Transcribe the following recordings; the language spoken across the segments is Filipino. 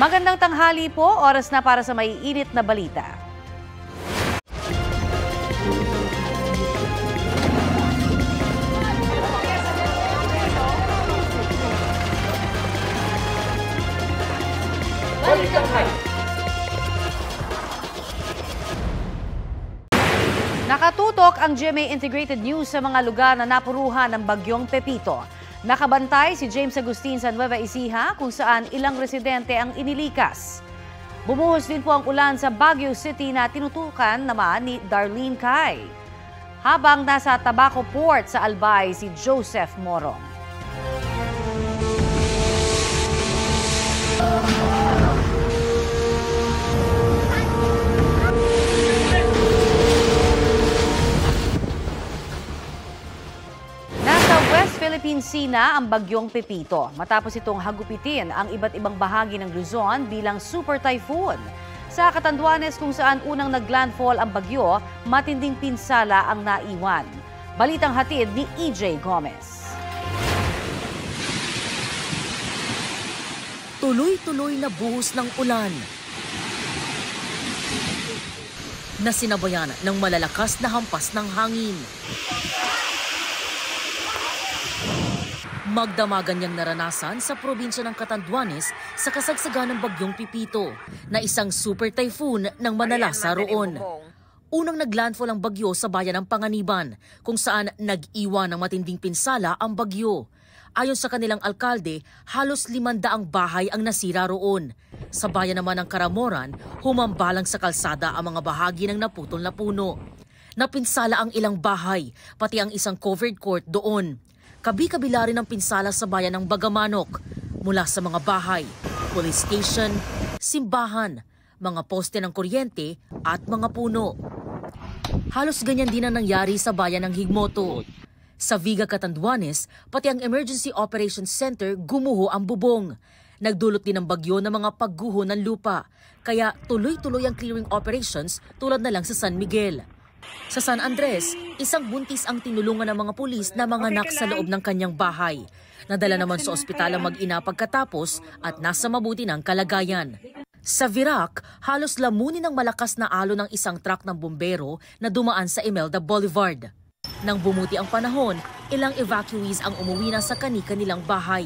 Magandang tanghali po, oras na para sa maiinit na balita. Nakatutok ang GMA Integrated News sa mga lugar na napuruhan ng bagyong Pepito. Nakabantay si James Agustin sa Nueva Ecija kung saan ilang residente ang inilikas. Bumuhos din po ang ulan sa Baguio City na tinutukan naman ni Darlene Kai. Habang nasa Tabaco Port sa Albay si Joseph Morong. Philippine Sea na ang bagyong Pepito matapos itong hagupitin ang iba't ibang bahagi ng Luzon bilang super typhoon. Sa Catanduanes kung saan unang naglandfall ang bagyo, matinding pinsala ang naiwan. Balitang hatid ni EJ Gomez. Tuloy-tuloy na buhos ng ulan na sinabayan ng malalakas na hampas ng hangin. Magdamagan niyang naranasan sa probinsya ng Catanduanes sa kasagsagan ng bagyong Pepito na isang super typhoon ng manalasa roon. Unang naglandfall ang bagyo sa bayan ng Panganiban kung saan nag-iwan ng matinding pinsala ang bagyo. Ayon sa kanilang alkalde, halos 500 bahay ang nasira roon. Sa bayan naman ng Karamoran, humambalang sa kalsada ang mga bahagi ng naputol na puno. Napinsala ang ilang bahay, pati ang isang covered court doon. Kabi-kabila rin ang pinsala sa bayan ng Bagamanok mula sa mga bahay, police station, simbahan, mga poste ng kuryente at mga puno. Halos ganyan din ang nangyari sa bayan ng Higmoto. Sa Viga, Catanduanes, pati ang Emergency Operations Center gumuho ang bubong. Nagdulot din ng bagyo ng mga pagguho ng lupa, kaya tuloy-tuloy ang clearing operations tulad na lang sa San Miguel. Sa San Andres, isang buntis ang tinulungan ng mga pulis na manganak sa loob ng kanyang bahay. Nadala naman sa ospital ang mag-ina pagkatapos at nasa mabuti ng kalagayan. Sa Virac, halos lamunin ng malakas na alon ng isang truck ng bumbero na dumaan sa Imelda Boulevard. Nang bumuti ang panahon, ilang evacuees ang umuwi na sa kani-kanilang bahay.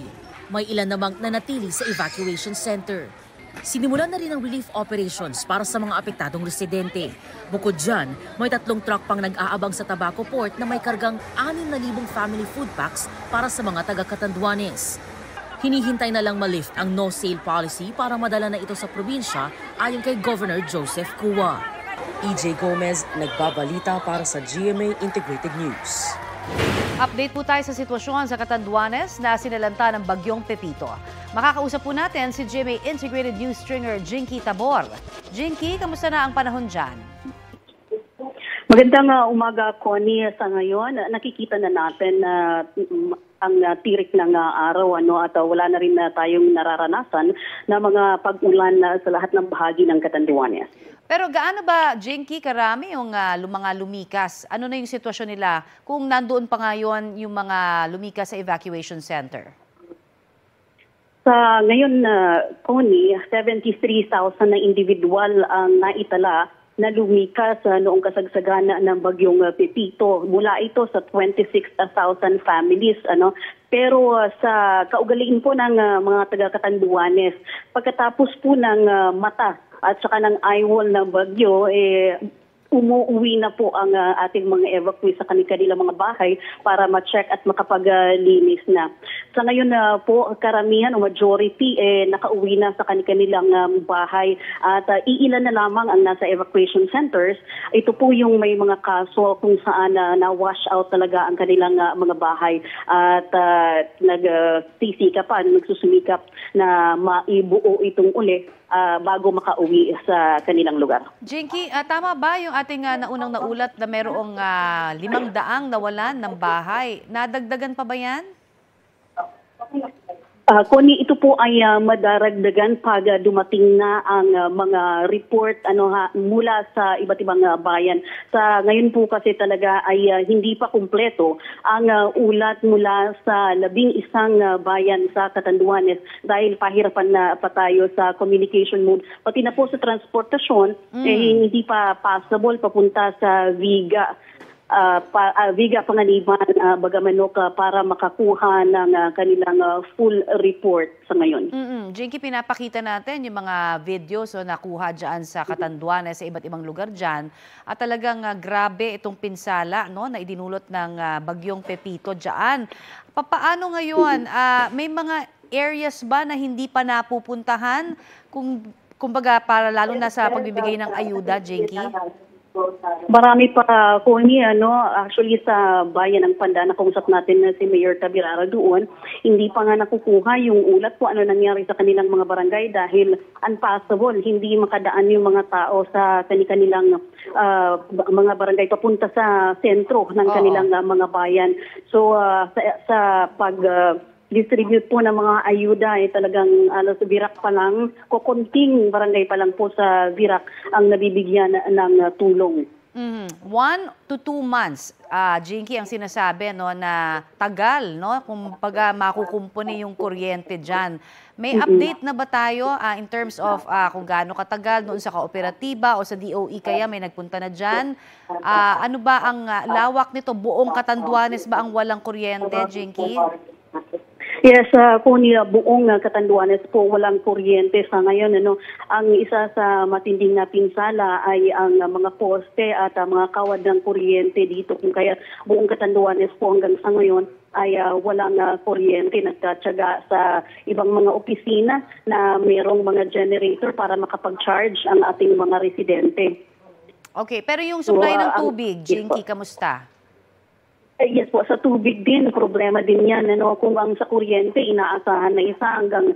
May ilan namang nanatili sa evacuation center. Sinimulan na rin ang relief operations para sa mga apektadong residente. Bukod dyan, may 3 truck pang nag-aabang sa Tabaco Port na may kargang 6,000 family food packs para sa mga taga-Catanduanes. Hinihintay na lang malift ang no-sale policy para madala na ito sa probinsya ayon kay Governor Joseph Cua. EJ Gomez, nagbabalita para sa GMA Integrated News. Update po tayo sa sitwasyon sa Catanduanes na sinalanta ng bagyong Pepito. Makakausap po natin si GMA Integrated News stringer Jinky Tabor. Jinky, kamusta na ang panahon dyan? Magandang umaga, Connie. Sa ngayon, nakikita na natin na ang tirik ng araw at wala na rin tayong nararanasan na mga pag-ulan sa lahat ng bahagi ng Catanduanes. Pero gaano ba, Jinky, karami yung mga lumikas? Ano na yung sitwasyon nila kung nandoon pa ngayon yung mga lumikas sa evacuation center? Sa ngayon, Connie, 73,000 na individual ang naitala na lumikas noong kasagsagan ng bagyong Pepito. Mula ito sa 26,000 families. Pero sa kaugalian po ng mga taga-Catanduanes, pagkatapos po ng mata at saka ng eyewall ng bagyo, umuwi na po ang ating mga evacuees sa kanilang mga bahay para ma-check at makapaglinis na. Sa ngayon po, karamihan o majority nakauwi na sa kanilang bahay at iilan na lamang ang nasa evacuation centers. Ito po yung may mga kaso kung saan na-wash out talaga ang kanilang mga bahay at nagsusumikap na maibuo itong uli bago makauwi sa kanilang lugar. Jinky, tama ba yung ating naunang naulat na mayroong 500 nawalan ng bahay? Nadagdagan pa ba yan? Connie, ito po ay madaragdagan pag dumating na ang mga report mula sa iba't ibang bayan. Sa ngayon po kasi talaga ay hindi pa kumpleto ang ulat mula sa 11 bayan sa Catanduanes dahil pahirapan na pa tayo sa communication mode. Pati na po sa transportasyon, hindi pa possible papunta sa Viga. Viga Panganiban, Bagamanok para makakuha ng kanilang full report sa ngayon. Jinky, pinapakita natin yung mga videos nakuha dyan sa Catanduanes, sa iba't ibang lugar dyan. At talagang grabe itong pinsala na idinulot ng bagyong Pepito dyan. Paano ngayon? May mga areas ba na hindi pa napupuntahan? Kumbaga para lalo na sa pagbibigay ng ayuda, Jinky? Marami pa, Connie, actually sa bayan ng Panda, nakausap natin na si Mayor Tabirara doon, hindi pa nga nakukuha yung ulat po ano nangyari sa kanilang mga barangay dahil impossible, hindi makadaan yung mga tao sa kanilang mga barangay papunta sa sentro ng kanilang mga bayan. So sa distribute po ng mga ayuda talagang sa Virac pa lang, kukunting barangay pa lang po sa Virac ang nabibigyan ng tulong. 1 to 2 months, Jinky, ang sinasabi na tagal, kung makukumpuni yung kuryente dyan. May update na ba tayo in terms of kung gaano katagal noon sa kooperatiba o sa DOE kaya may nagpunta na dyan? Ano ba ang lawak nito? Buong Catanduanes ba ang walang kuryente, Jinky? Yes, Connie, buong Catanduanes po walang kuryente sa ngayon. Ang isa sa matinding na pinsala ay ang mga poste at mga kawad ng kuryente dito. Kung kaya buong Catanduanes po hanggang sa ngayon ay walang kuryente. Nagtatsaga sa ibang mga opisina na mayroong mga generator para makapag-charge ang ating mga residente. Okay, pero yung supply ng tubig, Jinky, kamusta? Yes po, sa tubig din, problema din yan. Kung ang sa kuryente, inaasahan na 1 hanggang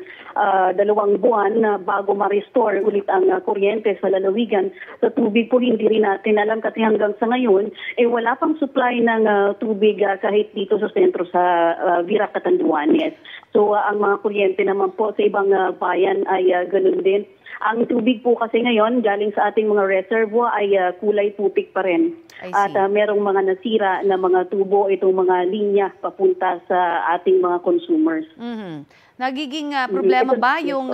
2 buwan na bago ma-restore ulit ang kuryente sa lalawigan. Sa tubig po, hindi rin natin alam kasi hanggang sa ngayon, wala pang supply ng tubig kahit dito sa sentro sa Virac, Catanduanes. So ang mga kuryente naman po sa ibang bayan ay ganun din. Ang tubig po kasi ngayon galing sa ating mga reservoir ay kulay putik pa rin. At merong mga nasira na mga tubo, itong mga linya papunta sa ating mga consumers. Nagiging problema ba yung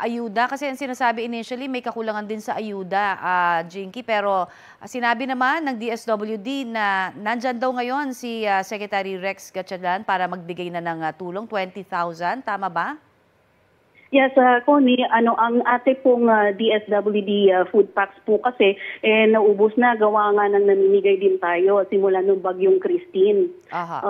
ayuda? Kasi ang sinasabi initially may kakulangan din sa ayuda, Jinky. Pero sinabi naman ng DSWD na nandyan daw ngayon si Secretary Rex Gatchalian para magbigay na ng tulong, 20,000. Tama ba? Yes, Connie, ang ate pong DSWD food packs po kasi naubos na, gawa nga ng namimigay din tayo simula nung bagyong Christine.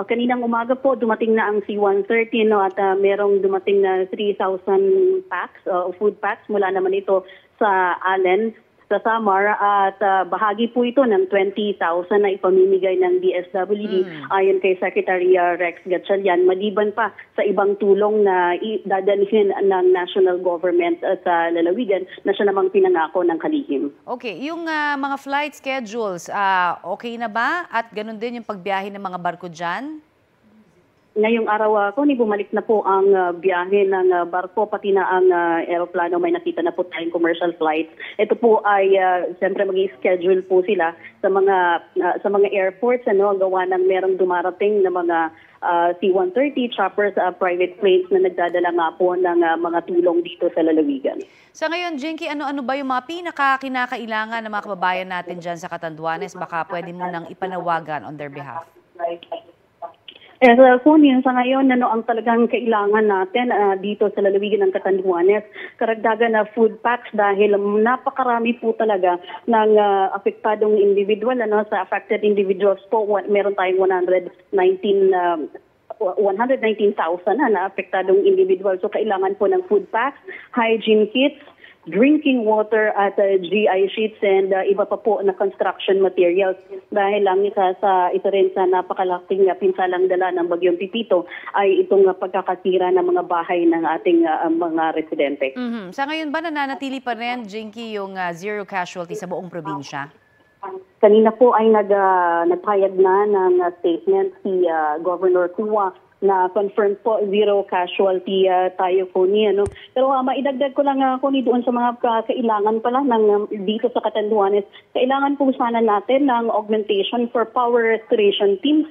Kaninang umaga po dumating na ang C-130 at merong dumating na 3,000 packs, food packs mula naman ito sa Allen, sa Samar at bahagi po ito ng 20,000 na ipamimigay ng DSWD ayon kay Secretary Rex Gatchalian, maliban pa sa ibang tulong na dadalhin ng national government sa lalawigan na siya namang pinangako ng kalihim. Okay, yung mga flight schedules, okay na ba? At ganun din yung pagbiyahe ng mga barko dyan? Ngayong araw bumalik na po ang biyahe ng barko, pati na ang aeroplano. May nakita na po tayong commercial flights. Ito po ay siyempre mag-schedule po sila sa mga airports gawa ng merong dumarating na mga C-130 choppers, private planes na nagdadala nga po ng mga tulong dito sa lalawigan. Sa ngayon, Jinky, ano ba yung mga pinaka-kinakailangan ng mga kababayan natin dyan sa Catanduanes? Baka pwede mo nang ipanawagan on their behalf. Kung sa ngayon, ang talagang kailangan natin dito sa lalawigan ng Catanduanes, karagdagan na food packs dahil napakarami po talaga ng apektadong individual. Sa affected individuals po, meron tayong 119,000 na apektadong individual. So kailangan po ng food packs, hygiene kits, drinking water at GI sheets and iba pa po na construction materials. Dahil lang isa rin sa napakalaking pinsalang dala ng bagyong Pepito ay itong pagkakasira ng mga bahay ng ating mga residente. Sa ngayon ba nananatili pa rin, Jinky, yung zero casualty sa buong probinsya? Kanina po ay nagpayag na ng statement si Governor Cua na confirmed po zero casualty tayo po niya. No? Pero maidagdag ko lang ko doon sa mga kailangan pala ng dito sa Catanduanes. Kailangan po sana natin ng augmentation for power restoration teams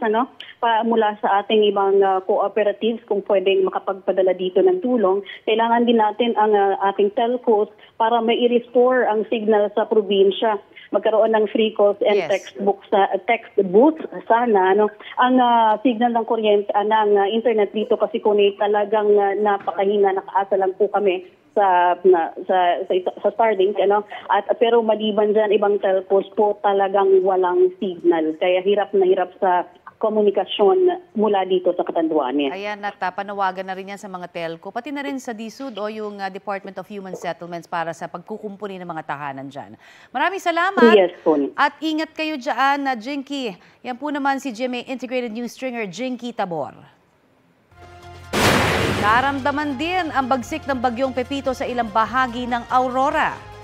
mula sa ating ibang cooperatives kung pwedeng makapagpadala dito ng tulong. Kailangan din natin ang ating telcos para mai-restore ang signal sa probinsya. Magkaroon ng free calls and text booths sana ang signal ng kuryente ng internet dito kasi kung talagang napakahina, nakaasa lang po kami sa Starlink pero maliban diyan ibang telcos po talagang walang signal kaya hirap na hirap sa komunikasyon mula dito sa Catanduanes. Ayan, at panawagan na rin yan sa mga telco, pati na rin sa DSUD o yung Department of Human Settlements para sa pagkukumpuni ng mga tahanan dyan. Maraming salamat. Yes, po. At ingat kayo dyan, Jinky. Yan po naman si GMA Integrated News Stringer Jinky Tabor. Naramdaman din ang bagsik ng bagyong Pepito sa ilang bahagi ng Aurora.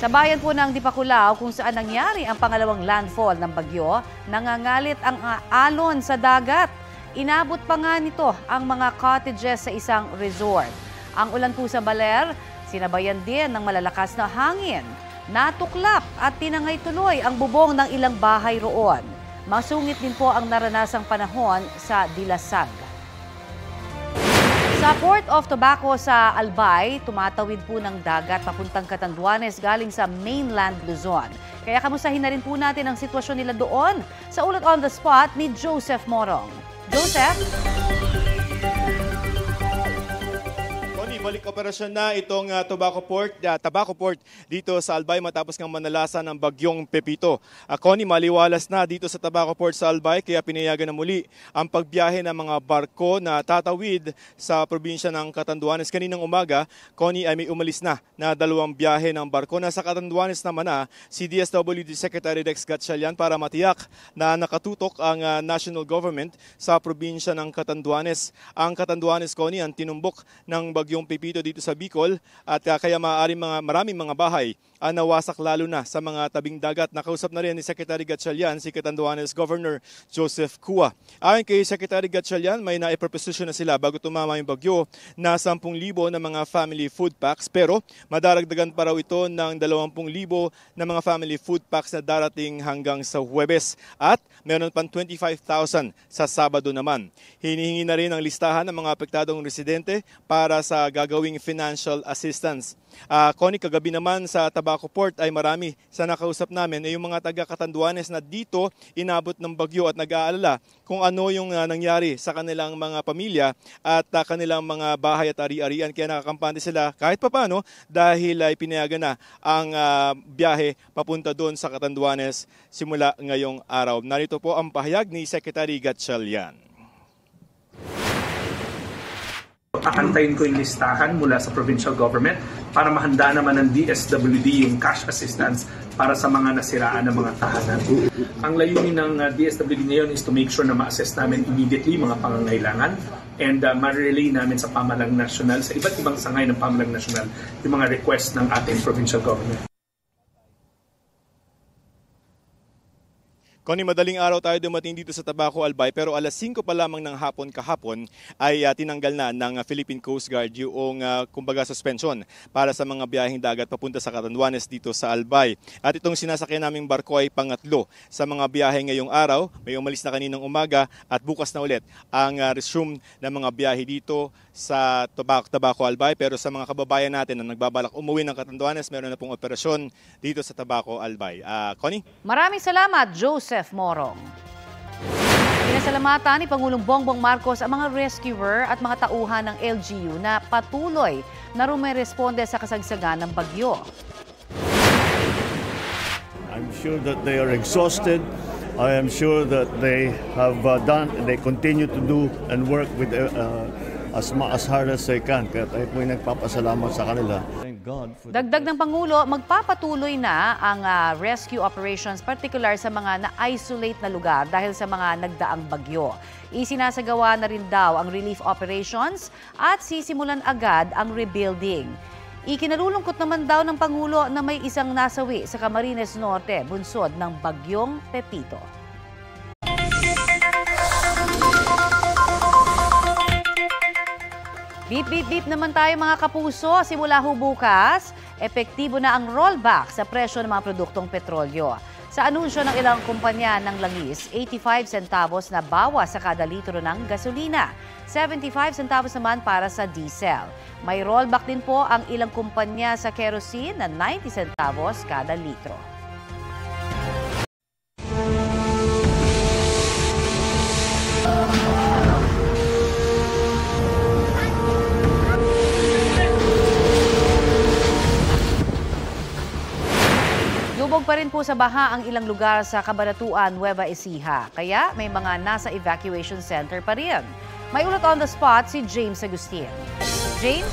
Sa bayan po ng Dipakulaw kung saan nangyari ang pangalawang landfall ng bagyo, nangangalit ang alon sa dagat. Inabot pa nga nito ang mga cottages sa isang resort. Ang ulan po sa Baler, sinabayan din ng malalakas na hangin. Natuklap at tinangay tuloy ang bubong ng ilang bahay roon. Masungit din po ang naranasang panahon sa Dilasag. Sa Port of Tobacco sa Albay, tumatawid po ng dagat papuntang Catanduanes galing sa mainland Luzon. Kaya kamustahin na rin po natin ang sitwasyon nila doon sa ulat on the spot ni Joseph Morong. Joseph? Balik operasyon na itong Tobacco Port dito sa Albay matapos ng manalasa ng bagyong Pepito. Connie, maliwalas na dito sa Tobacco Port sa Albay kaya pinayagan na muli ang pagbiyahe ng mga barko na tatawid sa probinsya ng Catanduanes. Kaninang umaga, Connie, ay may umalis na 2 biyahe ng barko. Nasa Catanduanes naman si DSWD Secretary Rex Gatchalian para matiyak na nakatutok ang national government sa probinsya ng Catanduanes. Ang Catanduanes, Connie, ang tinumbok ng bagyong Pepito dito sa Bicol at kaya maraming mga bahay nawasak lalo na sa mga tabing dagat. Nakausap na rin ni Secretary Gatchalian si Catanduanes Governor Joseph Cua. Ayon kay Secretary Gatchalian, may naiproposisyon na sila bago tumama yung bagyo na 10,000 na mga family food packs pero madaragdagan pa raw ito ng 20,000 na mga family food packs na darating hanggang sa Huwebes at meron pang 25,000 sa Sabado naman. Hinihingi na rin ang listahan ng mga apektadong residente para sa gagawing financial assistance. Connie, kagabi naman sa Tobacco Port ay marami sa nakausap namin ay yung mga taga Catanduanes na dito inabot ng bagyo at nag-aalala kung ano yung nangyari sa kanilang mga pamilya at kanilang mga bahay at ari-arian. Kaya nakakampante sila kahit papano dahil ay pinayagan na ang biyahe papunta doon sa Catanduanes simula ngayong araw. Narito po ang pahayag ni Secretary Gatchalian. Aantayin ko yung listahan mula sa provincial government para mahanda naman ng DSWD yung cash assistance para sa mga nasiraan ng mga tahanan. Ang layunin ng DSWD ngayon is to make sure na ma-assess namin immediately mga pangangailangan and ma-relay namin sa pamahalang nasyonal, sa iba't ibang sangay ng pamahalang nasyonal, yung mga request ng ating provincial government. Connie, madaling araw tayo dumating dito sa Tobacco Albay pero alas 5 pa lamang ng hapon kahapon ay tinanggal na ng Philippine Coast Guard yung kumbaga suspension para sa mga biyaheng dagat papunta sa Catanduanes dito sa Albay. At itong sinasakyan naming barko ay pangatlo sa mga biyahe ngayong araw. May umalis na kaninang umaga at bukas na ulit ang resume ng mga biyahe dito sa Tobacco Albay. Pero sa mga kababayan natin na nagbabalak umuwi ng Catanduanes, meron na pong operasyon dito sa Tobacco Albay. Connie? Maraming salamat, Joseph Morong. Pinasalamatan ni Pangulong Bongbong Marcos ang mga rescuer at mga tauhan ng LGU na patuloy na rumeresponde sa kasagsagan ng bagyo. I'm sure that they are exhausted. I am sure that they have they continue to do and work with as hard as they can. Kaya tayo po yung nagpapasalamat sa kanila. Thank God. Dagdag ng Pangulo, magpapatuloy na ang rescue operations, particular sa mga na-isolate na lugar dahil sa mga nagdaang bagyo. Isinasagawa na rin daw ang relief operations at sisimulan agad ang rebuilding. Ikinalulungkot naman daw ng Pangulo na may isang nasawi sa Camarines Norte, bunsod ng bagyong Pepito. Beep, beep, beep naman tayo mga kapuso. Simula ho bukas, epektibo na ang rollback sa presyo ng mga produktong petrolyo. Sa anunsyo ng ilang kumpanya ng langis, 85 centavos na bawas sa kada litro ng gasolina. 75 centavos naman para sa diesel. May rollback din po ang ilang kumpanya sa kerosene na 90 centavos kada litro. Lubog pa rin po sa baha ang ilang lugar sa Cabanatuan, Nueva Ecija. Kaya may mga nasa evacuation center pa rin. May ulat on the spot si James Agustin. James?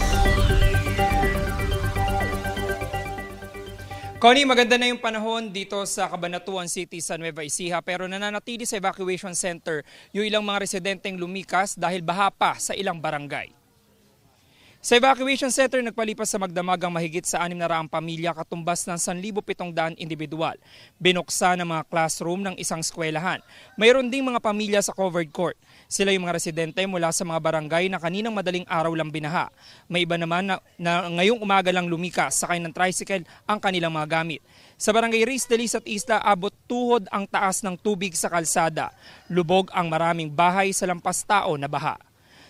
Connie, maganda na yung panahon dito sa Cabanatuan City sa Nueva Ecija pero nananatili sa evacuation center yung ilang mga residenteng lumikas dahil baha pa sa ilang barangay. Sa evacuation center, nagpalipas sa magdamagang mahigit sa 600 pamilya katumbas ng 1,700 individual. Binuksan ang mga classroom ng isang eskwelahan. Mayroon ding mga pamilya sa covered court. Sila yung mga residente mula sa mga barangay na kaninang madaling araw lang binaha. May iba naman na ngayong umaga lang lumikas sakay ng tricycle ang kanilang mga gamit. Sa barangay Riz, Delis at Isla, abot tuhod ang taas ng tubig sa kalsada. Lubog ang maraming bahay sa lampas tao na baha.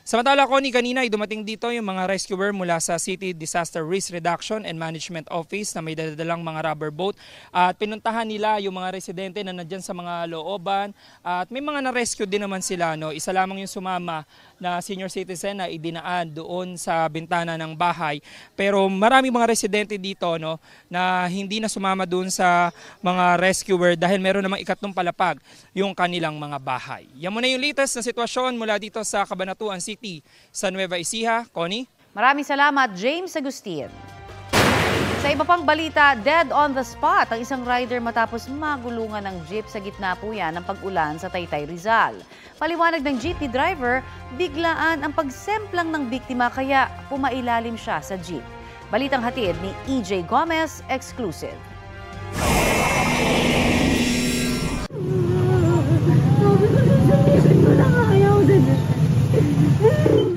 Samantala, Connie, kanina ay dumating dito yung mga rescuer mula sa City Disaster Risk Reduction and Management Office na may dadalang mga rubber boat at pinuntahan nila yung mga residente na nandyan sa mga looban at may mga na-rescue din naman sila. No? Isa lamang yung sumama na senior citizen na idinaan doon sa bintana ng bahay. Pero maraming mga residente dito no, na hindi na sumama doon sa mga rescuer dahil meron namang ikatlong palapag yung kanilang mga bahay. Yan muna yung latest na sitwasyon mula dito sa Cabanatuan City sa Nueva Ecija. Connie? Maraming salamat, James Agustin. Sa iba pang balita, dead on the spot ang isang rider matapos magulungan ng jeep sa gitna po yan ng pag-ulan sa Taytay, Rizal. Paliwanag ng jeepney driver, biglaan ang pagsemplang ng biktima kaya pumailalim siya sa jeep. Balitang hatid ni EJ Gomez, exclusive.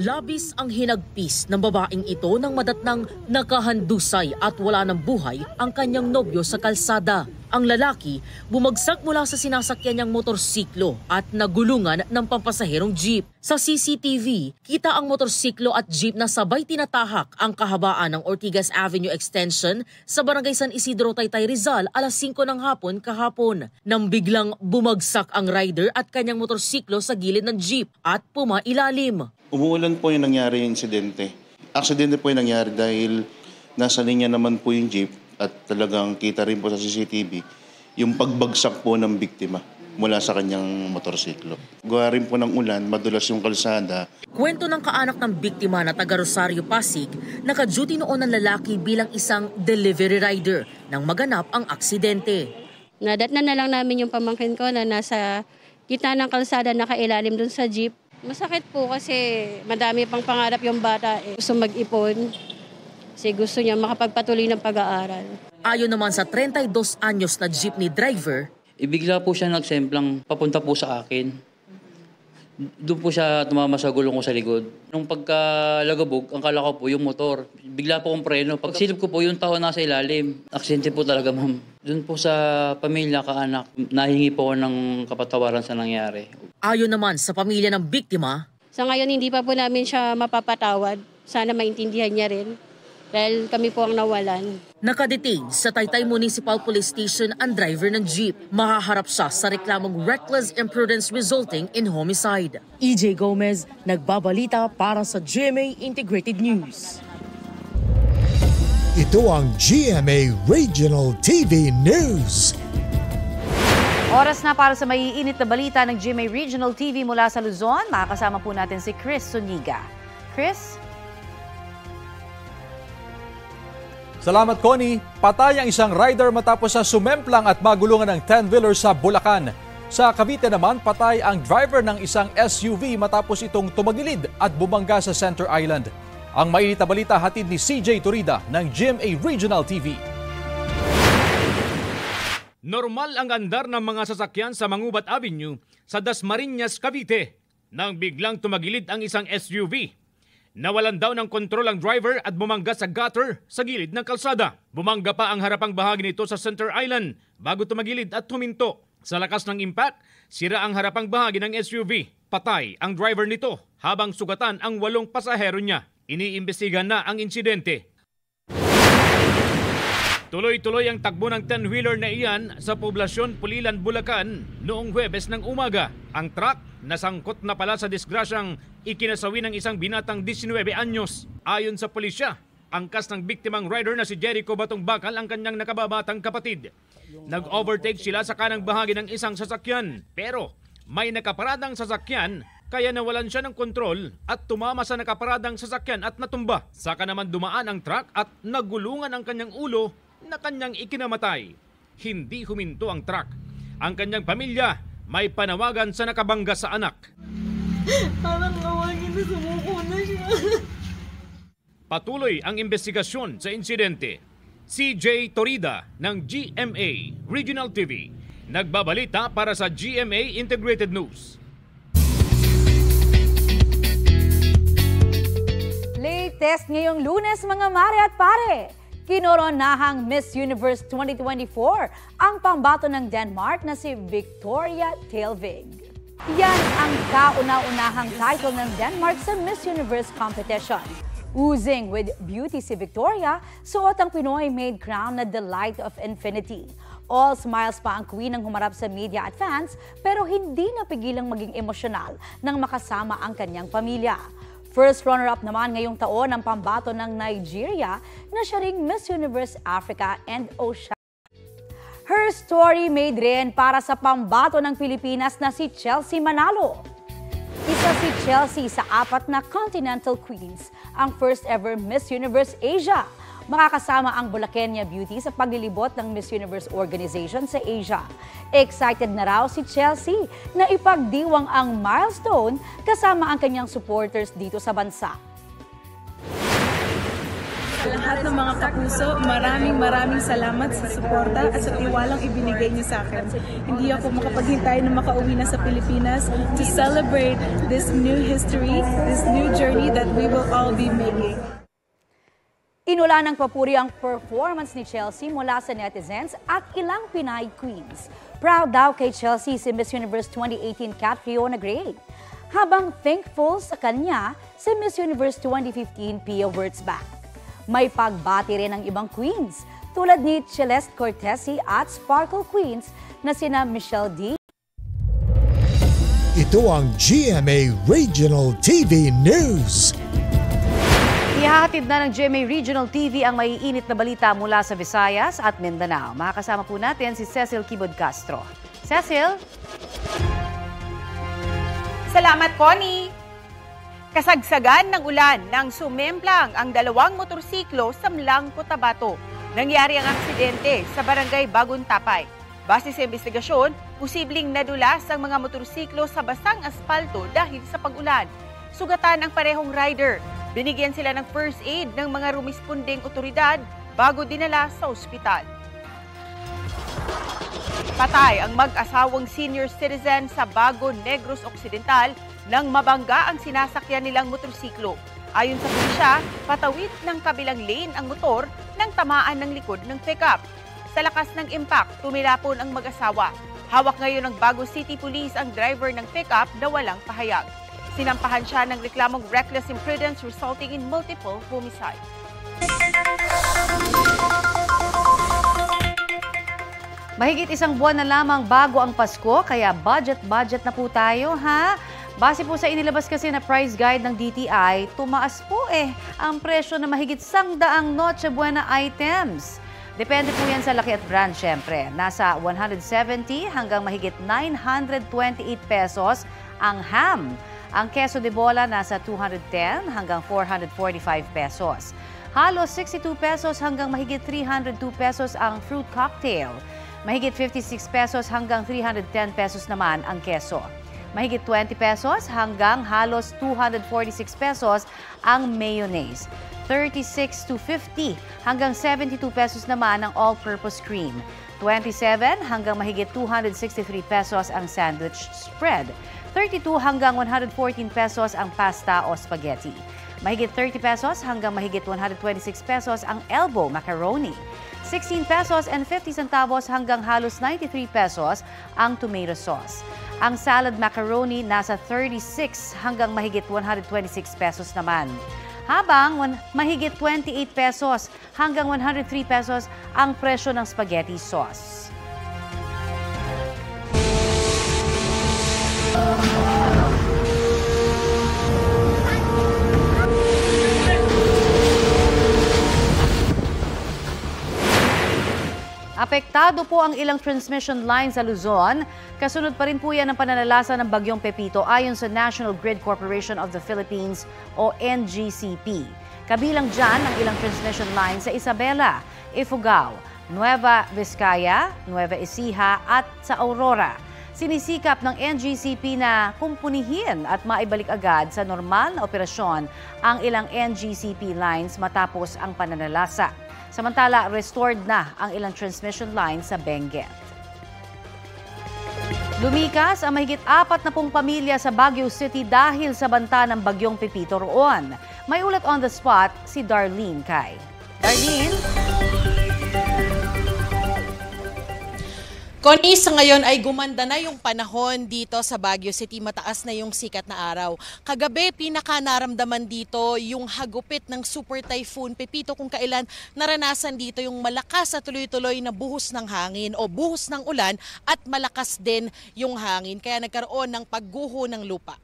Labis ang hinagpis ng babaeng ito nang madatnang nakahandusay at wala ng buhay ang kanyang nobyo sa kalsada. Ang lalaki bumagsak mula sa sinasakyan niyang motorsiklo at nagulungan ng pampasaherong jeep. Sa CCTV, kita ang motorsiklo at jeep na sabay tinatahak ang kahabaan ng Ortigas Avenue Extension sa Barangay San Isidro, Taytay, Rizal alas 5 ng hapon kahapon. Nang biglang bumagsak ang rider at kanyang motorsiklo sa gilid ng jeep at pumailalim. Umuulan po yung nangyari yung insidente. Aksidente po yung nangyari dahil nasa linya naman po yung jeep at talagang kita rin po sa CCTV yung pagbagsak po ng biktima mula sa kanyang motorsiklo. Gawa rin po ng ulan, madulas yung kalsada. Kwento ng kaanak ng biktima na taga Rosario, Pasig, naka-duty noon ang lalaki bilang isang delivery rider nang maganap ang aksidente. Nadatnan na lang namin yung pamangkin ko na nasa gitna ng kalsada nakailalim dun sa jeep. Masakit po kasi madami pang pangarap yung bata. Gusto mag-ipon kasi gusto niya makapagpatuloy ng pag-aaral. Ayon naman sa 32 anyos na jeepney driver, ibigla po siya nagsemplang papunta po sa akin. Doon po siya tumama sa gulong ko sa likod. Nung pagkalagabog, ang kala ko po yung motor. Bigla po akong preno. Pagsilip ko po yung tao nasa ilalim. Aksidente po talaga, ma'am. Doon po sa pamilya, kaanak, nahingi po ako ng kapatawaran sa nangyari. Ayon naman sa pamilya ng biktima, Sa ngayon hindi pa po namin siya mapapatawad. Sana maintindihan niya rin dahil kami po ang nawalan. nakadetain sa Taytay Municipal Police Station ang driver ng jeep. Mahaharap siya sa reklamong reckless imprudence resulting in homicide. EJ Gomez, nagbabalita para sa GMA Integrated News. Ito ang GMA Regional TV News. Oras na para sa maiinit na balita ng GMA Regional TV mula sa Luzon. Makakasama po natin si Chris Suniga. Chris? Salamat, Connie. Patay ang isang rider matapos sa sumemplang at magulungan ng 10-wheeler sa Bulacan. Sa Cavite naman, patay ang driver ng isang SUV matapos itong tumagilid at bumangga sa Center Island. Ang mainit na balita hatid ni CJ Turida ng GMA Regional TV. Normal ang andar ng mga sasakyan sa Mangubat Avenue sa Dasmariñas, Cavite nang biglang tumagilid ang isang SUV. Nawalan daw ng kontrol ang driver at bumangga sa gutter sa gilid ng kalsada. Bumangga pa ang harapang bahagi nito sa Center Island bago tumagilid at huminto. Sa lakas ng impact, sira ang harapang bahagi ng SUV. Patay ang driver nito habang sugatan ang 8 pasahero niya. Iniimbestigahan na ang insidente. Tuloy-tuloy ang takbo ng 10-wheeler na iyan sa poblasyon Pulilan, Bulacan noong Huwebes ng umaga. Ang truck nasangkot na pala sa disgrasyang ikinasawi ng isang binatang 19 anyos. Ayon sa pulisya, angkas ng biktimang rider na si Jericho Batong Bakal ang kanyang nakababatang kapatid. Nag-overtake sila sa kanang bahagi ng isang sasakyan, pero may nakaparadang sasakyan kaya nawalan siya ng kontrol at tumama sa nakaparadang sasakyan at natumba. Saka naman dumaan ang truck at nagulungan ang kanyang ulo na kanyang ikinamatay. Hindi huminto ang truck. Ang kanyang pamilya may panawagan sa nakabangga sa anak. Parang awagin na sumuko na siya. Patuloy ang investigasyon sa insidente. CJ Torida ng GMA Regional TV. Nagbabalita para sa GMA Integrated News. Latest ngayong Lunes mga mare at pare. Kinoronahang Miss Universe 2024 ang pambato ng Denmark na si Victoria Tilvig. Yan ang kauna-unahang title ng Denmark sa Miss Universe competition. Oozing with beauty si Victoria, suot ang Pinoy-made crown na The Light of Infinity. All smiles pa ang queen nang humarap sa media at fans pero hindi napigilang maging emosyonal nang makasama ang kanyang pamilya. First runner-up naman ngayong taon ang pambato ng Nigeria na siya ring Miss Universe Africa and Oceania. Her story made rin para sa pambato ng Pilipinas na si Chelsea Manalo. Isa si Chelsea sa 4 na Continental Queens, ang first ever Miss Universe Asia. Makakasama ang Bulaqueña Beauty sa paglilibot ng Miss Universe organization sa Asia. Excited na raw si Chelsea na ipagdiwang ang milestone kasama ang kanyang supporters dito sa bansa. Sa lahat ng mga kapuso, maraming salamat sa suporta at sa tiwalang ibinigay niyo sa akin. Hindi ako makapaghintay na makauwi na sa Pilipinas to celebrate this new history, this new journey that we will all be making. Inula ng papuri ang performance ni Chelsea mula sa netizens at ilang Pinay queens. Proud daw kay Chelsea si Miss Universe 2018 Catriona Gray. Habang thankful sa kanya si Miss Universe 2015 Pia Wurtzbach. May pagbati rin ng ibang queens tulad ni Celeste Cortesi at Sparkle Queens na sina Michelle D. Ito ang GMA Regional TV News. Ihahatid na ng GMA Regional TV ang maiinit na balita mula sa Visayas at Mindanao. Makakasama po natin si Cecil Kibod Castro. Cecil? Salamat, Connie! Kasagsagan ng ulan nang sumemplang ang 2 motorsiklo sa Mlang, Cotabato. Nangyari ang aksidente sa barangay Bagong Tapay. Base sa investigasyon, posibleng nadulas ang mga motorsiklo sa basang aspalto dahil sa pag-ulan. Sugatan ang parehong rider. Binigyan sila ng first aid ng mga rumispondeng otoridad bago dinala sa ospital. Patay ang mag-asawang senior citizen sa Bago Negros Occidental nang mabangga ang sinasakyan nilang motorsiklo. Ayon sa pulisya, patawid ng kabilang lane ang motor nang tamaan ng likod ng pickup. Sa lakas ng impact, tumilapon ang mag-asawa. Hawak ngayon ng Bago City Police ang driver ng pickup na walang pahayag. Sinampahan siya ng reklamong reckless imprudence resulting in multiple homicide. Mahigit 1 buwan na lamang bago ang Pasko, kaya budget na po tayo, ha? Base po sa inilabas kasi na price guide ng DTI, tumaas po ang presyo na mahigit 100 Noche Buena items. Depende po yan sa laki at brand, syempre. Nasa 170 hanggang mahigit 928 pesos ang ham. Ang queso de bola nasa 210 hanggang 445 pesos. Halos 62 pesos hanggang mahigit 302 pesos ang fruit cocktail. Mahigit 56 pesos hanggang 310 pesos naman ang queso. Mahigit 20 pesos hanggang halos 246 pesos ang mayonnaise. 36 to 50 hanggang 72 pesos naman ang all-purpose cream. 27 hanggang mahigit 263 pesos ang sandwich spread. 32 hanggang 114 pesos ang pasta o spaghetti. Mahigit 30 pesos hanggang mahigit 126 pesos ang elbow macaroni. 16 pesos and 50 centavos hanggang halos 93 pesos ang tomato sauce. Ang salad macaroni nasa 36 hanggang mahigit 126 pesos naman. Habang mahigit 28 pesos hanggang 103 pesos ang presyo ng spaghetti sauce. Apektado po ang ilang transmission lines sa Luzon. Kasunod pa rin po yan ng pananalasa ng Bagyong Pepito ayon sa National Grid Corporation of the Philippines o NGCP. Kabilang dyan ang ilang transmission lines sa Isabela, Ifugao, Nueva Vizcaya, Nueva Ecija at sa Aurora. Sinisikap ng NGCP na kumpunihin at maibalik agad sa normal na operasyon ang ilang NGCP lines matapos ang pananalasa. Samantala, restored na ang ilang transmission lines sa Benguet. Lumikas ang mahigit 40 pamilya sa Baguio City dahil sa banta ng Bagyong Pepito roon. May ulat on the spot si Darlene Kai. Darlene? Connie, sa ngayon ay gumanda na yung panahon dito sa Baguio City. Mataas na yung sikat na araw. Kagabi, pinakanaramdaman dito yung hagupit ng Super Typhoon Pepito kung kailan naranasan dito yung malakas at tuloy-tuloy na buhos ng hangin o buhos ng ulan at malakas din yung hangin. Kaya nagkaroon ng pagguho ng lupa.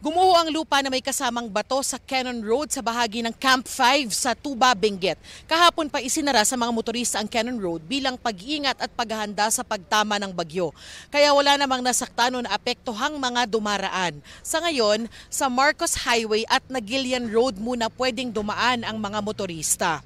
Gumuho ang lupa na may kasamang bato sa Cannon Road sa bahagi ng Camp 5 sa Tuba, Benguet. Kahapon pa isinara sa mga motorista ang Cannon Road bilang pag-iingat at paghahanda sa pagtama ng bagyo. Kaya wala namang nasaktan o naapektuhang mga dumaraan. Sa ngayon, sa Marcos Highway at Nagilian Road muna pwedeng dumaan ang mga motorista.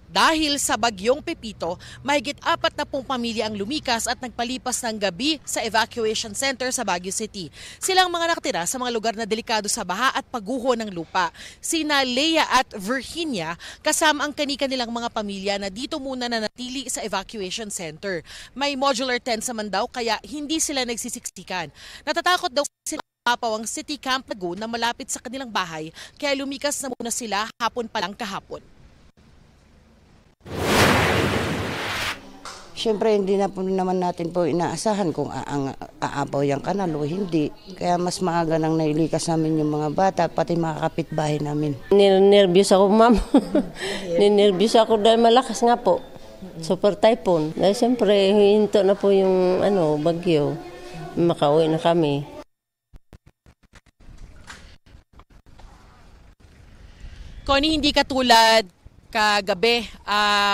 Dahil sa Bagyong Pepito, mahigit 40 pamilya ang lumikas at nagpalipas ng gabi sa evacuation center sa Baguio City. Silang mga nakatira sa mga lugar na delikado sa baha at pagguho ng lupa. Sina Leia at Virginia kasama ang kani-kanilang mga pamilya na dito muna nanatili sa evacuation center. May modular tents naman daw kaya hindi sila nagsisiksikan. Natatakot daw sila mapawang City Camp Lagoon na malapit sa kanilang bahay kaya lumikas na muna sila hapon pa lang kahapon. Siyempre, hindi na po naman natin po inaasahan kung aapaw yung kanal o hindi. Kaya mas maaga nang nailikas namin yung mga bata, pati mga kapitbahay namin. Nervyos ako, ma'am. Nervyos ako dahil malakas nga po. Super typhoon. Dahil siyempre, hinto na po yung bagyo. Makauwi na kami. Connie, hindi katulad kagabi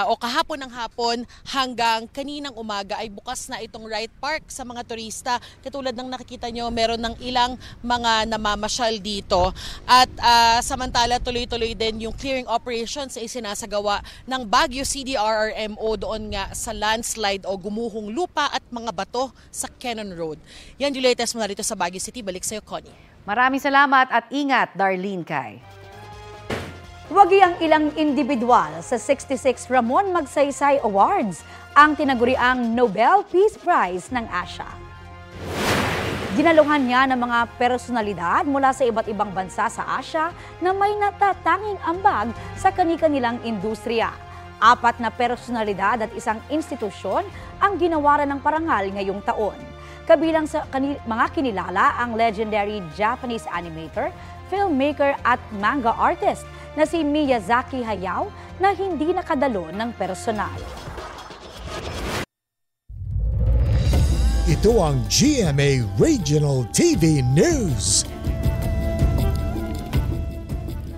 o kahapon ng hapon hanggang kaninang umaga ay bukas na itong Wright Park sa mga turista. Katulad ng nakikita nyo, meron ng ilang mga namamasyal dito. At samantala tuloy-tuloy din yung clearing operations sa isinasagawa ng Baguio CDRRMO doon nga sa landslide o gumuhong lupa at mga bato sa Cannon Road. Yan yung latest mula dito sa Baguio City. Balik sa'yo, Connie. Maraming salamat at ingat, Darlene Kai. Wagi ang ilang individual sa 66 Ramon Magsaysay Awards ang tinaguriang Nobel Peace Prize ng Asia. Dinaluhan niya ng mga personalidad mula sa iba't ibang bansa sa Asia na may natatanging ambag sa kani-kanilang industriya. 4 na personalidad at isang institusyon ang ginawaran ng parangal ngayong taon. Kabilang sa mga kinilala ang legendary Japanese animator, filmmaker at manga artist na si Miyazaki Hayao na hindi nakadalo ng personal. Ito ang GMA Regional TV News.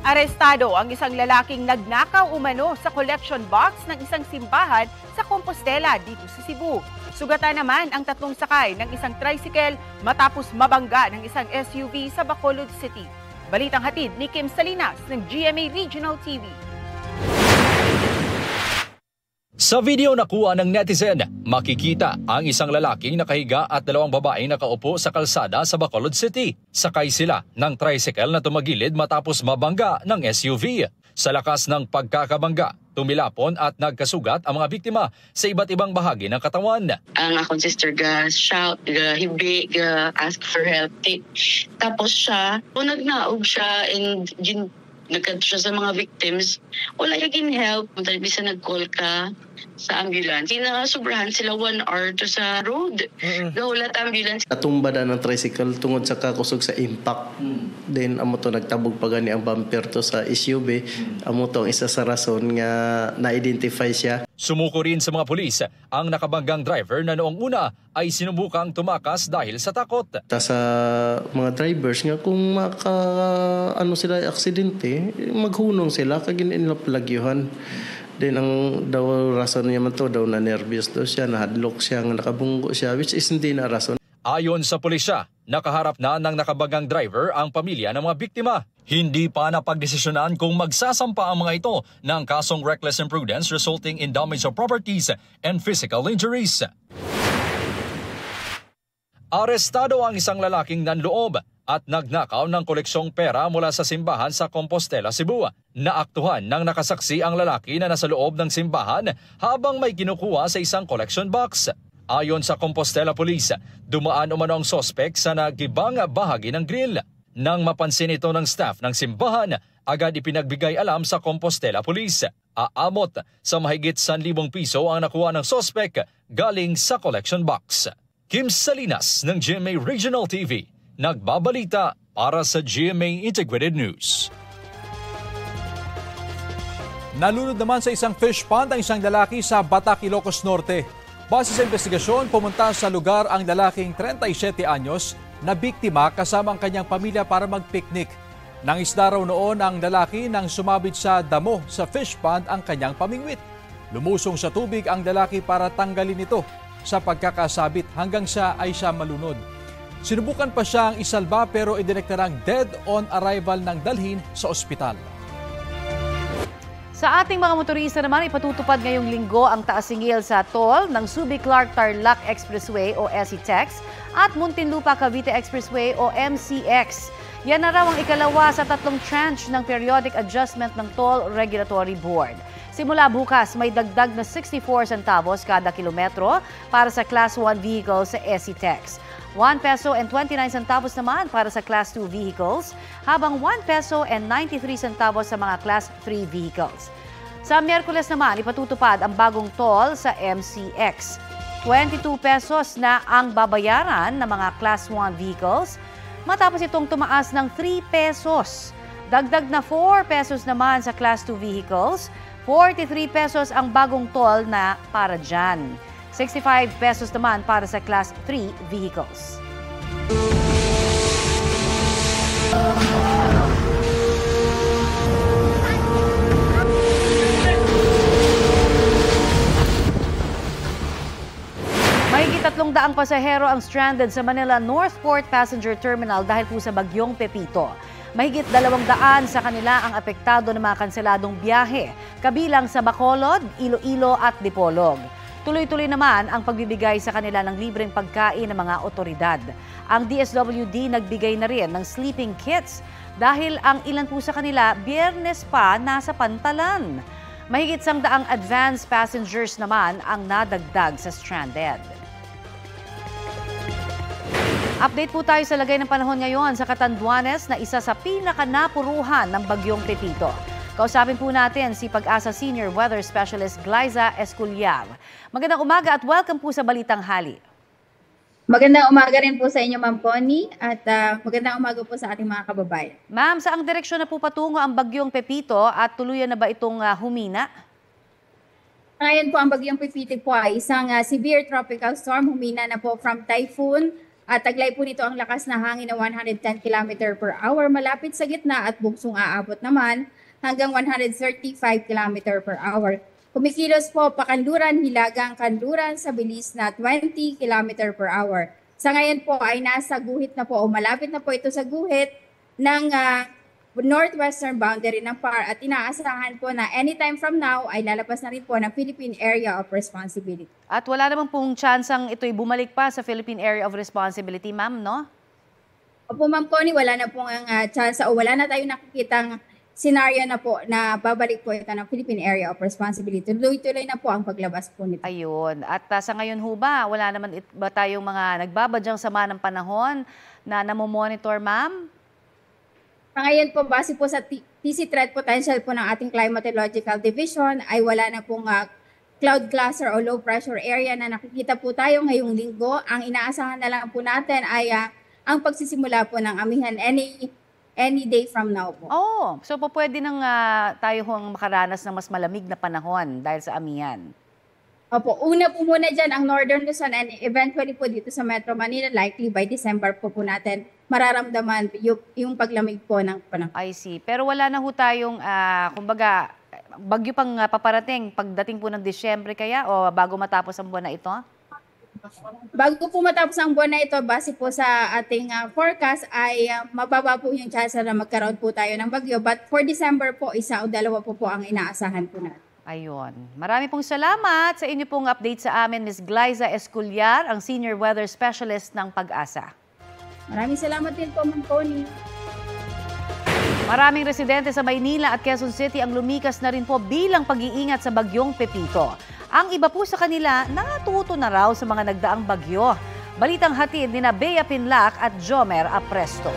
Arestado ang isang lalaking nagnakaw umano sa collection box ng isang simbahan sa Compostela dito sa Cebu. Sugatan naman ang 3 sakay ng isang tricycle matapos mabangga ng isang SUV sa Bacolod City. Balitang hatid ni Kim Salinas ng GMA Regional TV. Sa video nakuha ng netizen, makikita ang isang lalaking nakahiga at 2 babaeng nakaupo sa kalsada sa Bacolod City. Sakay sila ng tricycle na tumagilid matapos mabangga ng SUV. Sa lakas ng pagkakabangga, tumilapon at nagkasugat ang mga biktima sa iba't ibang bahagi ng katawan. Ang akong sister ga-shout, ga-hibi, ga-ask for help. Tapos siya, kung nagnaog siya and nagkadto siya sa mga victims, wala yung help. Bisa nag-call ka sa ambulance. Sobrahan sila 1 hour to sa road. Nahulat ambulance. Natumba na ng tricycle tungod sa kakusog sa impact. Then amo to nagtabog pa gani ang bumper to sa SUV. Amo to ang isa sa rason nga na-identify siya. Sumuko rin sa mga pulis ang nakabanggang driver na noong una ay sinubukang tumakas dahil sa takot. Sa mga drivers nga kung sila aksidente, maghunong sila kag nila palagyuhan. Then ang daw rason niya man to daw na nervous daw siya, nahadlok siya, nakabunggo siya, which is hindi na rason. Ayon sa pulisya, nakaharap na ng nakabagang driver ang pamilya ng mga biktima. Hindi pa napagdesisyonan kung magsasampa ang mga ito ng kasong reckless imprudence resulting in damage of properties and physical injuries. Arestado ang isang lalaking nanloob at nagnakaw ng koleksyong pera mula sa simbahan sa Compostela, Cebu. Naaktuhan ng nakasaksi ang lalaki na nasa loob ng simbahan habang may kinukuha sa isang collection box. Ayon sa Compostela Police, dumaan umano ang sospek sa nagibang bahagi ng grill. Nang mapansin ito ng staff ng simbahan, agad ipinagbigay alam sa Compostela Police. Aamot sa mahigit 1,000 piso ang nakuha ng sospek galing sa collection box. Kim Salinas ng GMA Regional TV, nagbabalita para sa GMA Integrated News. Nalunod naman sa isang fish pond ang isang lalaki sa Batac, Ilocos Norte. Base sa investigasyon, pumunta sa lugar ang lalaking 37 anyos na biktima kasama ang kanyang pamilya para mag-picnic. Nangisda raw noon ang lalaki nang sumabit sa damo sa fish pond ang kanyang pamingwit. Lumusong sa tubig ang lalaki para tanggalin ito sa pagkakasabit hanggang siya malunod. Sinubukan pa siyang isalba pero idineklarang dead on arrival ng dalhin sa ospital. Sa ating mga motorista naman, ipatutupad ngayong linggo ang taas-singil sa toll ng Subic-Clark-Tarlac Expressway o SETEX at Muntinlupa-Cavite Expressway o MCX. Yan na raw ang ikalawa sa 3 tranche ng periodic adjustment ng Toll Regulatory Board. Simula bukas, may dagdag na 64 centavos kada kilometro para sa Class 1 vehicles sa SETEX. 1 peso and 29 centavos naman para sa Class 2 vehicles, habang 1 peso and 93 centavos sa mga Class 3 vehicles. Sa Miyerkules naman, ipatutupad ang bagong toll sa MCX. 22 pesos na ang babayaran ng mga Class 1 vehicles, matapos itong tumaas ng 3 pesos. Dagdag na 4 pesos naman sa Class 2 vehicles, 43 pesos ang bagong toll na para dyan. 65 pesos naman para sa Class 3 vehicles. Mahigit 300 pasahero ang stranded sa Manila Northport Passenger Terminal dahil po sa bagyong Pepito. Mahigit 200 sa kanila ang apektado ng mga kanseladong biyahe, kabilang sa Bacolod, Iloilo at Dipolog. Tuloy-tuloy naman ang pagbibigay sa kanila ng libreng pagkain ng mga otoridad. Ang DSWD nagbigay na rin ng sleeping kits dahil ang ilan po sa kanila Biyernes pa nasa pantalan. Mahigit 100 advance passengers naman ang nadagdag sa stranded. Update po tayo sa lagay ng panahon ngayon sa Catanduanes na isa sa pinakanapuruhan ng bagyong Pepito. Kausapin po natin si Pag-asa Senior Weather Specialist Glyza Esculiar. Magandang umaga at welcome po sa Balitang Hali. Magandang umaga rin po sa inyo, Ma'am Connie, at magandang umaga po sa ating mga kababayan. Ma'am, saang direksyon na po patungo ang bagyong Pepito at tuluyan na ba itong humina? Ngayon po ang bagyong Pepito po ay isang severe tropical storm. Humina na po from typhoon at taglay po nito ang lakas na hangin na 110 km per hour. Malapit sa gitna at bugsong aabot naman hanggang 135 km per hour. Kumikilos po pakanluran, hilagang kanluran sa bilis na 20 km per hour. Sa ngayon po ay nasa guhit na po o malapit na po ito sa guhit ng northwestern boundary ng PAR at inaasahan po na anytime from now ay lalabas na rin po ng Philippine Area of Responsibility. At wala naman pong tsansang ito'y bumalik pa sa Philippine Area of Responsibility, ma'am, no? Opo, Ma'am Connie, wala na pong chance o wala na tayong nakikitang scenario na po na babalik po ito ng Philippine Area of Responsibility. Tuloy-tuloy na po ang paglabas po nito. Ayun. At sa ngayon ho ba, wala naman ba tayong mga nagbabadyang sama ng panahon na namomonitor, ma'am? Ngayon po, base po sa TC threat potential po ng ating Climatological Division, ay wala na pong cloud cluster o low pressure area na nakikita po tayo ngayong linggo. Ang inaasahan na lang po natin ay ang pagsisimula po ng amihan any day from now po. Oh, so pwede nang tayo hong makaranas ng mas malamig na panahon dahil sa amihan. Opo, una po muna dyan ang Northern Luzon and eventually po dito sa Metro Manila, likely by December po natin mararamdaman yung paglamig po ng panahon. I see. Pero wala na ho tayong, kumbaga, bagyo pang paparating pagdating po ng Disyembre kaya o bago matapos ang buwan na ito? Bago po matapos ang buwan na ito, base po sa ating forecast ay mababa po yung chance na magkaroon po tayo ng bagyo. But for December po, 1 o 2 po ang inaasahan po natin. Ayun. Marami pong salamat sa inyo pong update sa amin, Ms. Glyza Escullar, ang Senior Weather Specialist ng Pag-asa. Maraming salamat din po, Ma'am Connie. Maraming residente sa Maynila at Quezon City ang lumikas na rin po bilang pag-iingat sa bagyong Pepito. Ang iba po sa kanila natuto na raw sa mga nagdaang bagyo. Balitang hatid ni Bea Pinlac at Jomer Apresto.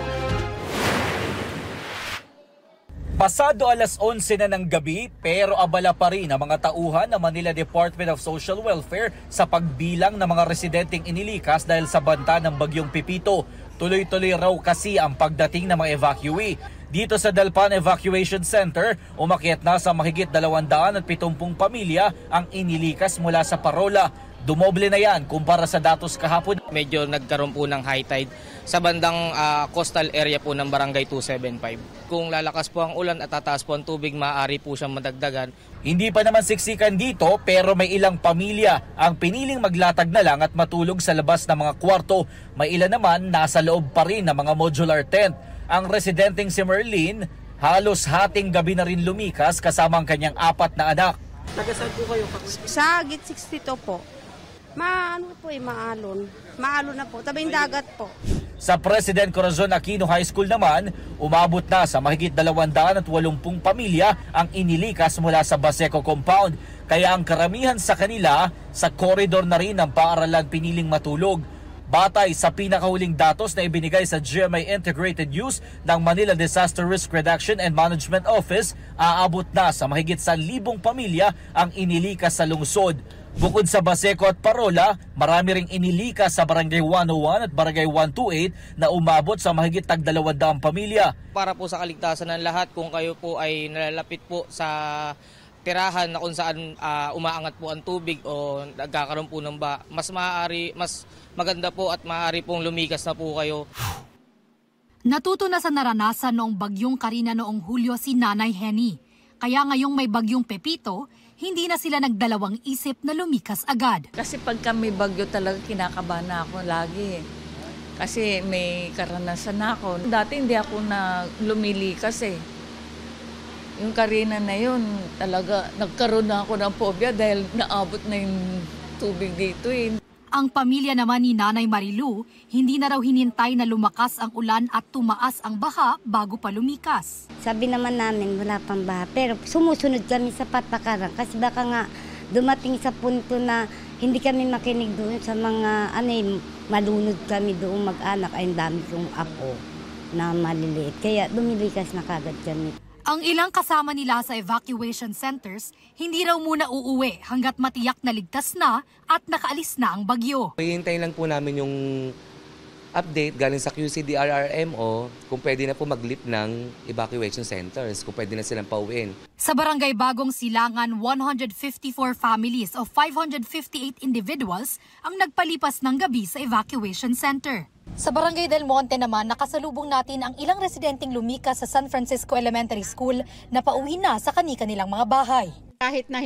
Pasado alas 11 na ng gabi pero abala pa rin ang mga tauhan ng Manila Department of Social Welfare sa pagbilang ng mga residenteng inilikas dahil sa banta ng bagyong Pepito. Tuloy-tuloy raw kasi ang pagdating ng mga evacuee. Dito sa Dalpan Evacuation Center, umakyat na sa mahigit 270 pamilya ang inilikas mula sa Parola. Dumoble na yan kumpara sa datos kahapon. Medyo nagkaroon po ng high tide sa bandang coastal area po ng Barangay 275. Kung lalakas po ang ulan at tataas po ang tubig, maaari po siyang madagdagan. Hindi pa naman siksikan dito pero may ilang pamilya ang piniling maglatag na lang at matulog sa labas ng mga kwarto. May ilan naman nasa loob pa rin ng mga modular tent. Ang residenteng si Merlin, halos hating gabi na rin lumikas kasama ang kanyang 4 na anak. Tagasaan po kayo? Sa Git 62 po. Maalon. Maalon na po. Tabing dagat po. Sa President Corazon Aquino High School naman, umabot na sa mahigit 280 pamilya ang inilikas mula sa Baseco Compound. Kaya ang karamihan sa kanila sa koridor na rin ng paaralan piniling matulog. Batay sa pinakahuling datos na ibinigay sa GMA Integrated News ng Manila Disaster Risk Reduction and Management Office, aabot na sa mahigit 1,000 pamilya ang inilikas sa lungsod. Bukod sa Baseco at Parola, marami ring inilikas sa Barangay 101 at Barangay 128 na umabot sa mahigit 200 pamilya. Para po sa kaligtasan ng lahat, kung kayo po ay nalalapit po sa tirahan na kung saan umaangat po ang tubig o nagkakaroon po ng mas maganda po at maaari pong lumikas na po kayo. Natuto na sa naranasan noong bagyong Karina noong Hulyo si Nanay Henny. Kaya ngayong may bagyong Pepito, hindi na sila nagdalawang isip na lumikas agad. Kasi pagka may bagyo talaga kinakabahan na ako lagi. Kasi may karanasan na ako. Dati hindi ako na lumilikas eh. Yung Karina na yun, talaga nagkaroon na ako ng phobia dahil naabot na yung tubig dito eh. Ang pamilya naman ni Nanay Marilu, hindi na raw hinintay na lumakas ang ulan at tumaas ang baha bago pa lumikas. Sabi naman namin wala pang baha, pero sumusunod kami sa patakaran kasi baka nga dumating sa punto na hindi kami makinig doon sa mga malunod kami doon mag-anak. Ay dami kong apo na maliliit, kaya dumilikas na kagad kami. Ang ilang kasama nila sa evacuation centers, hindi raw muna uuwi hanggat matiyak na ligtas na at nakaalis na ang bagyo. Hihintay lang po namin yung update galing sa QCDRRMO kung pwede na po mag-lift ng evacuation centers, kung pwede na silang pauwiin. Sa Barangay Bagong Silangan, 154 families o 558 individuals ang nagpalipas ng gabi sa evacuation center. Sa Barangay Del Monte naman, nakasalubong natin ang ilang residenteng lumikas sa San Francisco Elementary School na pauwi na sa kani-kanilang mga bahay. Kahit na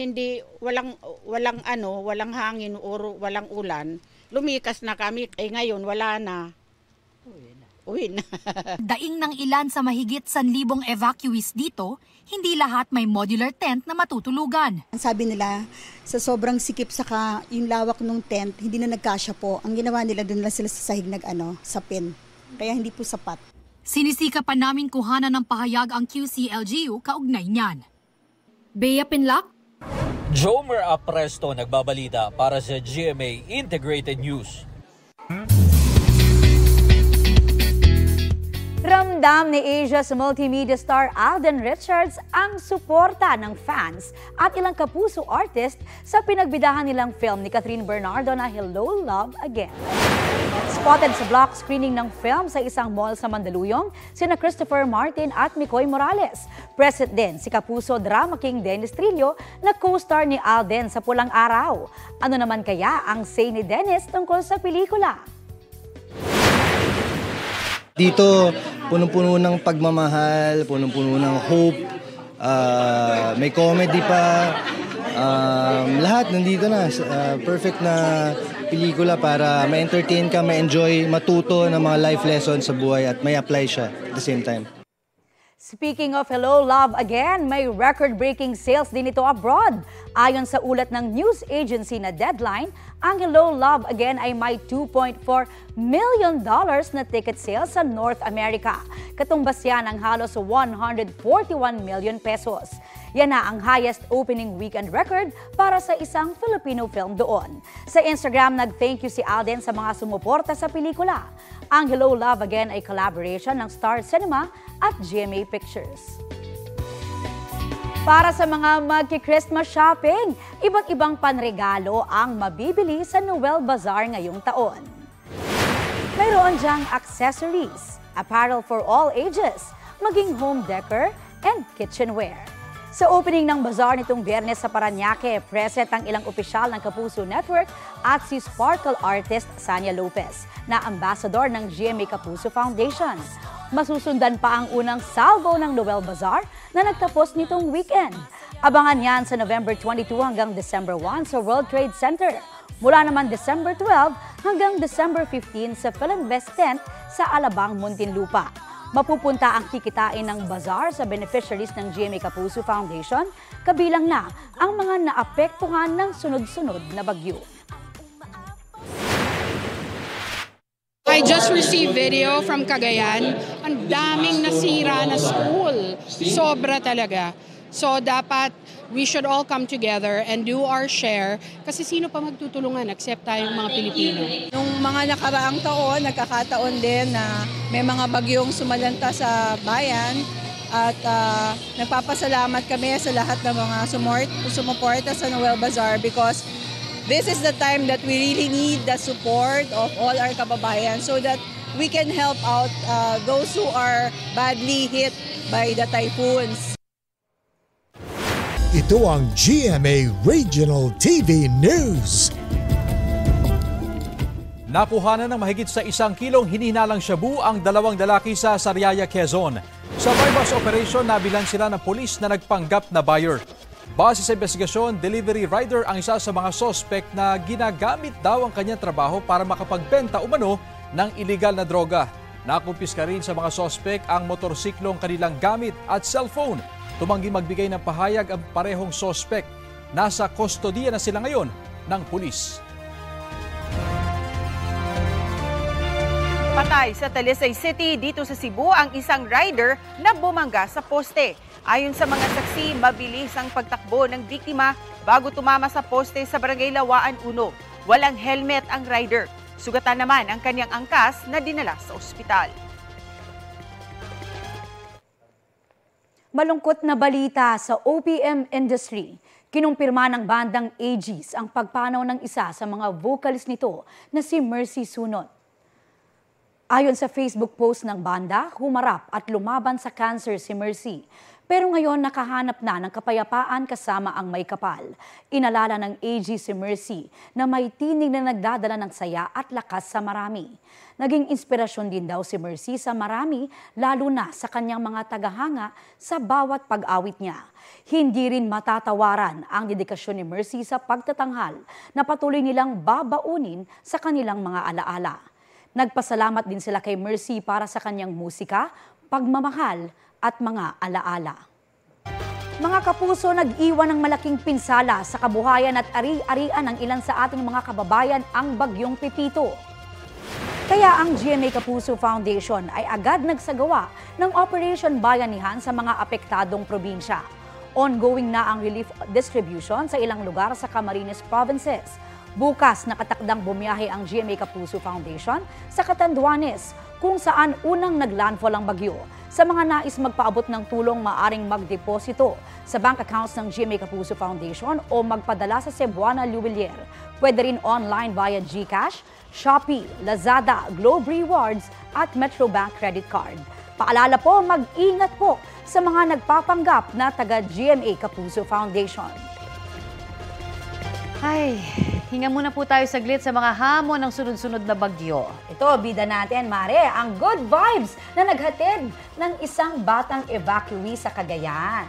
walang hangin o walang ulan, lumikas na kami. Ngayon wala na. Uwi na. Daing ng ilan sa mahigit 1,000 evacuees dito, hindi lahat may modular tent na matutulugan. Sabi nila, sa sobrang sikip saka yung lawak ng tent, hindi na nagkasya po. Ang ginawa nila, doon lang sila sa sahig sapin. Kaya hindi po sapat. Sinisika pa namin kuhanan ng pahayag ang QCLGU kaugnay niyan. Bea Pinlac, Jomer Apresto nagbabalita para sa GMA Integrated News. Ramdam ni Asia's multimedia star Alden Richards ang suporta ng fans at ilang kapuso artist sa pinagbidahan nilang film ni Catherine Bernardo na Hello, Love Again. Spotted sa block screening ng film sa isang mall sa Mandaluyong, sina Christopher Martin at Mikoy Morales. Present din si kapuso drama king Dennis Trillo na co-star ni Alden sa Pulang Araw. Ano naman kaya ang say ni Dennis tungkol sa pelikula? Dito, punong-puno ng pagmamahal, punong-puno ng hope, may comedy pa, lahat nandito na. Perfect na pelikula para ma-entertain ka, ma-enjoy, matuto ng mga life lessons sa buhay at may apply siya at the same time. Speaking of Hello, Love Again, may record-breaking sales din ito abroad. Ayon sa ulat ng news agency na Deadline, ang Hello, Love Again ay may $2.4 million na ticket sales sa North America. Katumbas yan ang halos 141 million pesos. Yan na ang highest opening weekend record para sa isang Filipino film doon. Sa Instagram, nag-thank you si Alden sa mga sumuporta sa pelikula. Ang Hello, Love Again ay collaboration ng Star Cinema at GMA Pictures. Para sa mga magki-Christmas shopping, iba't ibang panregalo ang mabibili sa Noel Bazaar ngayong taon. Mayroon diyang accessories, apparel for all ages, maging home decor and kitchenware. Sa opening ng bazaar nitong Biyernes sa Parañaque, present ang ilang opisyal ng Kapuso Network at si sparkle artist Sanya Lopez na ambassador ng GMA Kapuso Foundation. Masusundan pa ang unang salvo ng Noel Bazaar na nagtapos nitong weekend. Abangan yan sa November 22 hanggang December 1 sa World Trade Center. Mula naman December 12 hanggang December 15 sa Philinvest Tent sa Alabang, Muntinlupa. Mapupunta ang kikitain ng bazaar sa beneficiaries ng GMA Kapuso Foundation, kabilang na ang mga naapektuhan ng sunod-sunod na bagyo. I just received video from Cagayan. Ang daming nasira na school. Sobra talaga. So dapat we should all come together and do our share kasi sino pa magtutulungan except tayong mga Pilipino. Nung mga nakaraang taon, nagkakataon din na may mga bagyong sumalanta sa bayan at nagpapasalamat kami sa lahat ng mga sumuporta sa Noel Bazaar because this is the time that we really need the support of all our kababayan so that we can help out those who are badly hit by the typhoons. Ito ang GMA Regional TV News. Nakuhanan ng mahigit sa 1 kilong hinihinalang shabu ang 2 lalaki sa Sariaya, Quezon. Sa bypass operation, nabilan sila ng pulis na nagpanggap na buyer. Base sa investigasyon, delivery rider ang isa sa mga suspect na ginagamit daw ang kanyang trabaho para makapagbenta umano ng iligal na droga. Nakumpiska rin sa mga suspect ang motorsiklong kanilang gamit at cellphone. Tumanggi magbigay ng pahayag ang parehong suspect. Nasa kustodiya na sila ngayon ng pulis. Patay sa Talisay City dito sa Cebu ang isang rider na bumangga sa poste. Ayon sa mga saksi, mabilis ang pagtakbo ng biktima bago tumama sa poste sa Barangay Lawaan 1. Walang helmet ang rider. Sugatan naman ang kanyang angkas na dinala sa ospital. Malungkot na balita sa OPM industry. Kinumpirma ng bandang Aegis ang pagpanaw ng isa sa mga vocalist nito na si Mercy Sunot. Ayon sa Facebook post ng banda, humarap at lumaban sa cancer si Mercy. Pero ngayon nakahanap na ng kapayapaan kasama ang may kapal. Inalala ng Aegis si Mercy na may tinig na nagdadala ng saya at lakas sa marami. Naging inspirasyon din daw si Mercy sa marami, lalo na sa kanyang mga tagahanga sa bawat pag-awit niya. Hindi rin matatawaran ang dedikasyon ni Mercy sa pagtatanghal na patuloy nilang babaunin sa kanilang mga alaala. Nagpasalamat din sila kay Mercy para sa kanyang musika, pagmamahal at mga alaala. Mga kapuso, nag-iwan ng malaking pinsala sa kabuhayan at ari-arian ng ilan sa ating mga kababayan ang bagyong Pepito. Kaya ang GMA Kapuso Foundation ay agad nagsagawa ng Operation Bayanihan sa mga apektadong probinsya. Ongoing na ang relief distribution sa ilang lugar sa Camarines Provinces. Bukas nakatakdang bumiyahe ang GMA Kapuso Foundation sa Catanduanes, kung saan unang naglandfall ang bagyo. Sa mga nais magpaabot ng tulong, maaring magdeposito sa bank accounts ng GMA Kapuso Foundation o magpadala sa Cebuana Luwilier. Pwede rin online via GCash, Shopee, Lazada, Globe Rewards at Metrobank Credit Card. Paalala po, mag-ingat po sa mga nagpapanggap na taga GMA Kapuso Foundation. Ay, hinga muna po tayo saglit sa mga hamon ng sunod-sunod na bagyo. Ito, bida natin, Mare, ang good vibes na naghatid ng isang batang evacuee sa Cagayan.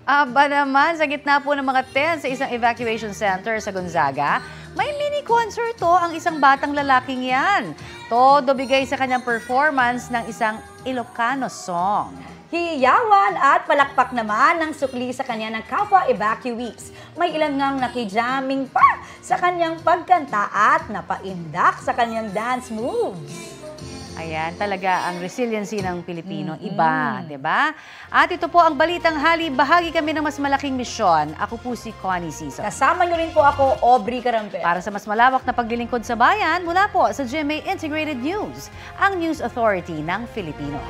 Aba naman, sa gitna po ng mga tent sa isang evacuation center sa Gonzaga, may mini concerto ang isang batang lalaking yan. Todo bigay sa kanyang performance ng isang Ilocano song. Hiyawan at palakpak naman ng sukli sa kanya ng kapwa evacuees. May ilan ngang nakijamming pa sa kanyang pagkanta at napaindak sa kanyang dance moves. Ayan, talaga ang resiliency ng Pilipino, iba, di ba? At ito po ang Balitang Hali. Bahagi kami ng mas malaking misyon. Ako po si Connie Sison. Kasama niyo rin po ako, Aubrey Carampel. Para sa mas malawak na paglilingkod sa bayan, mula po sa GMA Integrated News, ang News Authority ng Filipino.